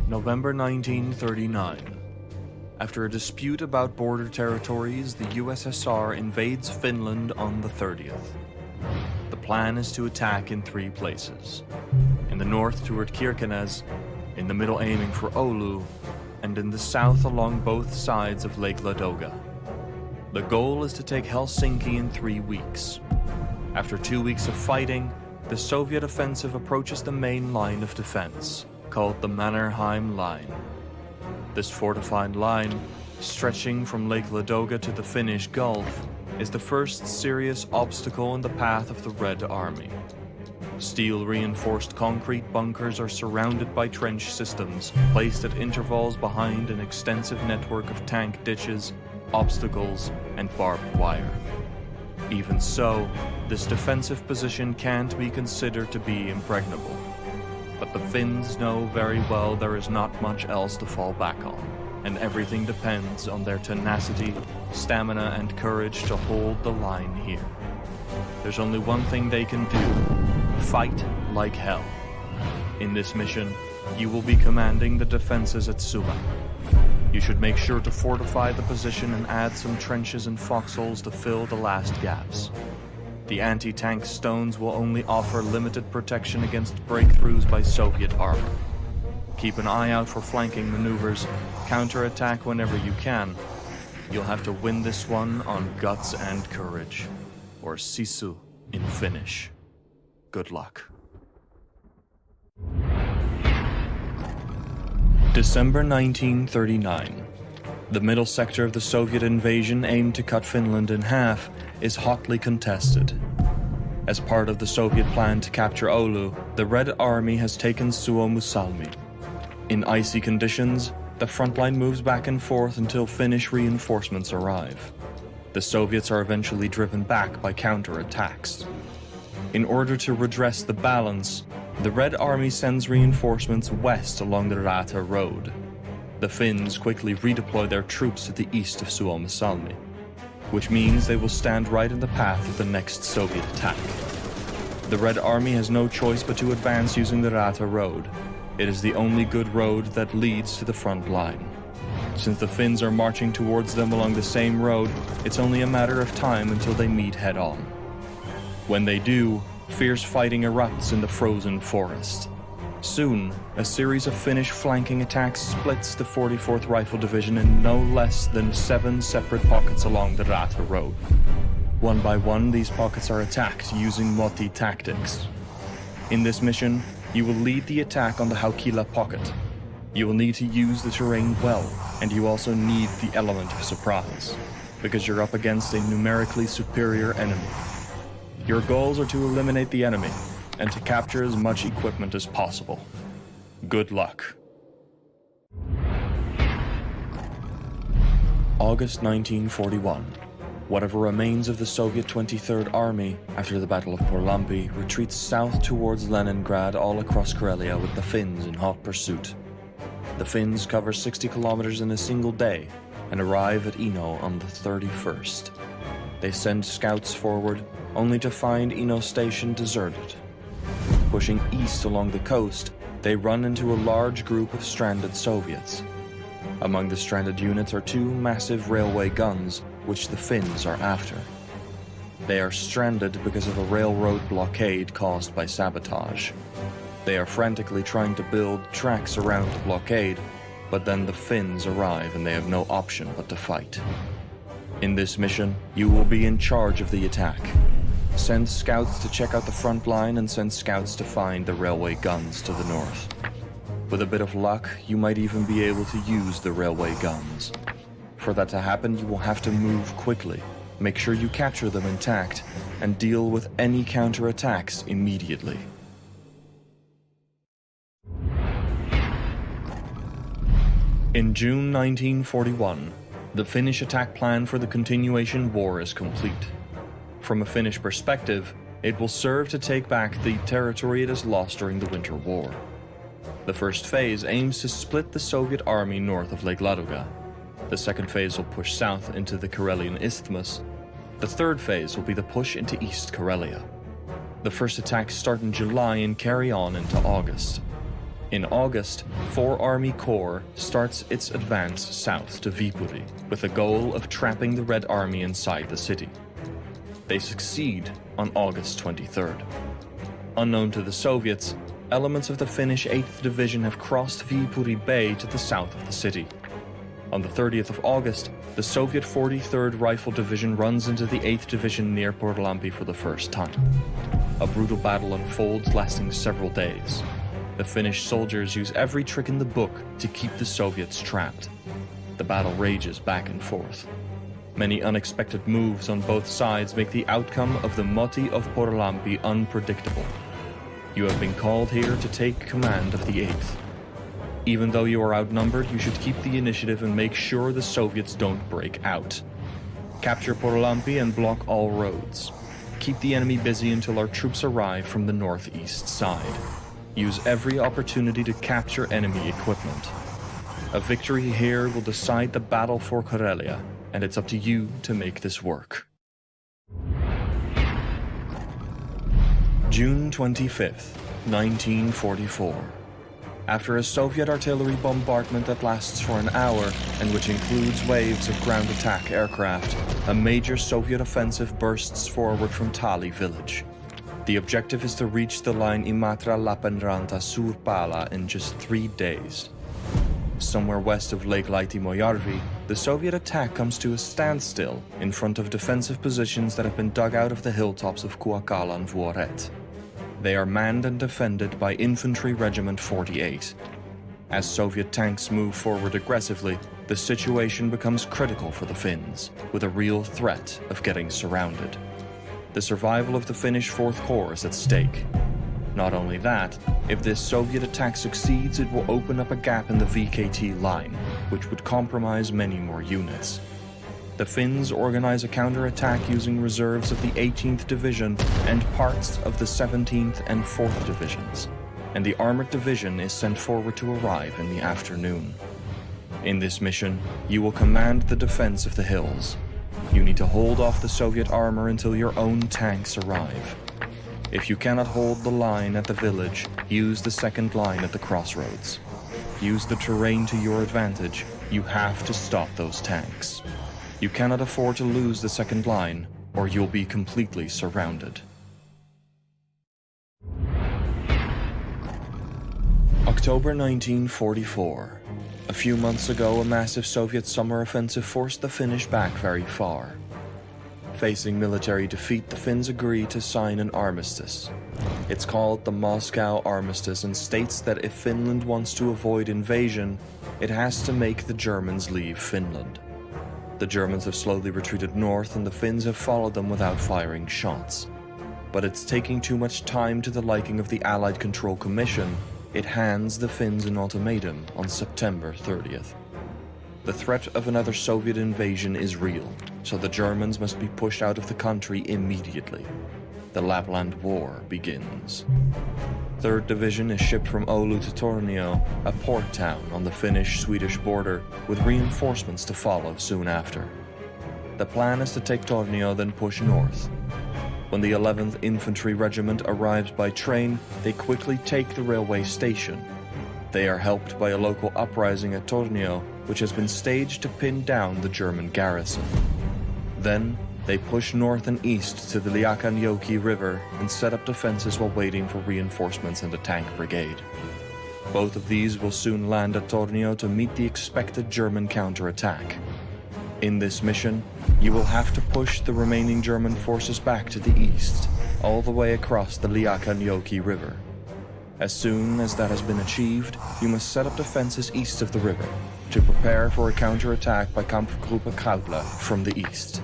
November 1939. After a dispute about border territories, the USSR invades Finland on the 30th. The plan is to attack in 3 places. In the north toward Kirkenes, in the middle aiming for Oulu, and in the south along both sides of Lake Ladoga. The goal is to take Helsinki in 3 weeks. After 2 weeks of fighting, the Soviet offensive approaches the main line of defense, called the Mannerheim Line. This fortified line, stretching from Lake Ladoga to the Finnish Gulf, is the first serious obstacle in the path of the Red Army. Steel-reinforced concrete bunkers are surrounded by trench systems, placed at intervals behind an extensive network of tank ditches, obstacles, and barbed wire. Even so, this defensive position can't be considered to be impregnable. But the Finns know very well there is not much else to fall back on, and everything depends on their tenacity, stamina, and courage to hold the line here. There's only one thing they can do: fight like hell. In this mission, you will be commanding the defenses at Suma. You should make sure to fortify the position and add some trenches and foxholes to fill the last gaps. The anti-tank stones will only offer limited protection against breakthroughs by Soviet armor. Keep an eye out for flanking maneuvers, counterattack whenever you can. You'll have to win this one on guts and courage, or sisu in Finnish. Good luck. December 1939. The middle sector of the Soviet invasion aimed to cut Finland in half is hotly contested. As part of the Soviet plan to capture Oulu, the Red Army has taken Suomussalmi. In icy conditions, the front line moves back and forth until Finnish reinforcements arrive. The Soviets are eventually driven back by counterattacks. In order to redress the balance, the Red Army sends reinforcements west along the Raate road. The Finns quickly redeploy their troops to the east of Suomussalmi, which means they will stand right in the path of the next Soviet attack. The Red Army has no choice but to advance using the Raate road. It is the only good road that leads to the front line. Since the Finns are marching towards them along the same road, it's only a matter of time until they meet head-on. When they do, fierce fighting erupts in the frozen forest. Soon, a series of Finnish flanking attacks splits the 44th Rifle Division in no less than 7 separate pockets along the Raate road. One by one, these pockets are attacked using Moti tactics. In this mission, you will lead the attack on the Haukila pocket. You will need to use the terrain well, and you also need the element of surprise, because you're up against a numerically superior enemy. Your goals are to eliminate the enemy, and to capture as much equipment as possible. Good luck. August 1941. Whatever remains of the Soviet 23rd Army after the Battle of Porlampi retreats south towards Leningrad all across Karelia with the Finns in hot pursuit. The Finns cover 60 kilometers in a single day and arrive at Ino on the 31st. They send scouts forward, only to find Ino Station deserted. Pushing east along the coast, they run into a large group of stranded Soviets. Among the stranded units are 2 massive railway guns, which the Finns are after. They are stranded because of a railroad blockade caused by sabotage. They are frantically trying to build tracks around the blockade, but then the Finns arrive and they have no option but to fight. In this mission, you will be in charge of the attack. Send scouts to check out the front line and send scouts to find the railway guns to the north. With a bit of luck, you might even be able to use the railway guns. For that to happen, you will have to move quickly, make sure you capture them intact, and deal with any counterattacks immediately. In June 1941, the Finnish attack plan for the continuation war is complete. From a Finnish perspective, it will serve to take back the territory it has lost during the Winter War. The first phase aims to split the Soviet army north of Lake Ladoga. The second phase will push south into the Karelian Isthmus. The third phase will be the push into East Karelia. The first attacks start in July and carry on into August. In August, 4 Army Corps starts its advance south to Viipuri with the goal of trapping the Red Army inside the city. They succeed on August 23rd. Unknown to the Soviets, elements of the Finnish 8th Division have crossed Viipuri Bay to the south of the city. On the 30th of August, the Soviet 43rd Rifle Division runs into the 8th Division near Porlampi for the first time. A brutal battle unfolds lasting several days. The Finnish soldiers use every trick in the book to keep the Soviets trapped. The battle rages back and forth. Many unexpected moves on both sides make the outcome of the Motti of Porlampi unpredictable. You have been called here to take command of the 8th. Even though you are outnumbered, you should keep the initiative and make sure the Soviets don't break out. Capture Porlampi and block all roads. Keep the enemy busy until our troops arrive from the northeast side. Use every opportunity to capture enemy equipment. A victory here will decide the battle for Karelia, and it's up to you to make this work. June 25th, 1944. After a Soviet artillery bombardment that lasts for an hour, and which includes waves of ground attack aircraft, a major Soviet offensive bursts forward from Tali village. The objective is to reach the line Imatra-Lappeenranta-Suurpala in just 3 days. Somewhere west of Lake Laitimo-Järvi, the Soviet attack comes to a standstill in front of defensive positions that have been dug out of the hilltops of Kuokala and Vuoret. They are manned and defended by Infantry Regiment 48. As Soviet tanks move forward aggressively, the situation becomes critical for the Finns, with a real threat of getting surrounded. The survival of the Finnish 4th Corps is at stake. Not only that, if this Soviet attack succeeds, it will open up a gap in the VKT line, which would compromise many more units. The Finns organize a counterattack using reserves of the 18th Division and parts of the 17th and 4th Divisions, and the Armored Division is sent forward to arrive in the afternoon. In this mission, you will command the defense of the hills. You need to hold off the Soviet armor until your own tanks arrive. If you cannot hold the line at the village, use the second line at the crossroads. Use the terrain to your advantage. You have to stop those tanks. You cannot afford to lose the second line, or you'll be completely surrounded. October 1944. A few months ago, a massive Soviet summer offensive forced the Finnish back very far. Facing military defeat, the Finns agree to sign an armistice. It's called the Moscow Armistice and states that if Finland wants to avoid invasion, it has to make the Germans leave Finland. The Germans have slowly retreated north and the Finns have followed them without firing shots. But it's taking too much time to the liking of the Allied Control Commission. It hands the Finns an ultimatum on September 30th. The threat of another Soviet invasion is real, so the Germans must be pushed out of the country immediately. The Lapland War begins. 3rd Division is shipped from Oulu to Tornio, a port town on the Finnish-Swedish border, with reinforcements to follow soon after. The plan is to take Tornio, then push north. When the 11th Infantry Regiment arrives by train, they quickly take the railway station. They are helped by a local uprising at Tornio, which has been staged to pin down the German garrison. Then, they push north and east to the Liakanjoki River and set up defenses while waiting for reinforcements and a tank brigade. Both of these will soon land at Tornio to meet the expected German counterattack. In this mission, you will have to push the remaining German forces back to the east, all the way across the Liakanjoki River. As soon as that has been achieved, you must set up defenses east of the river to prepare for a counterattack by Kampfgruppe Krautler from the east.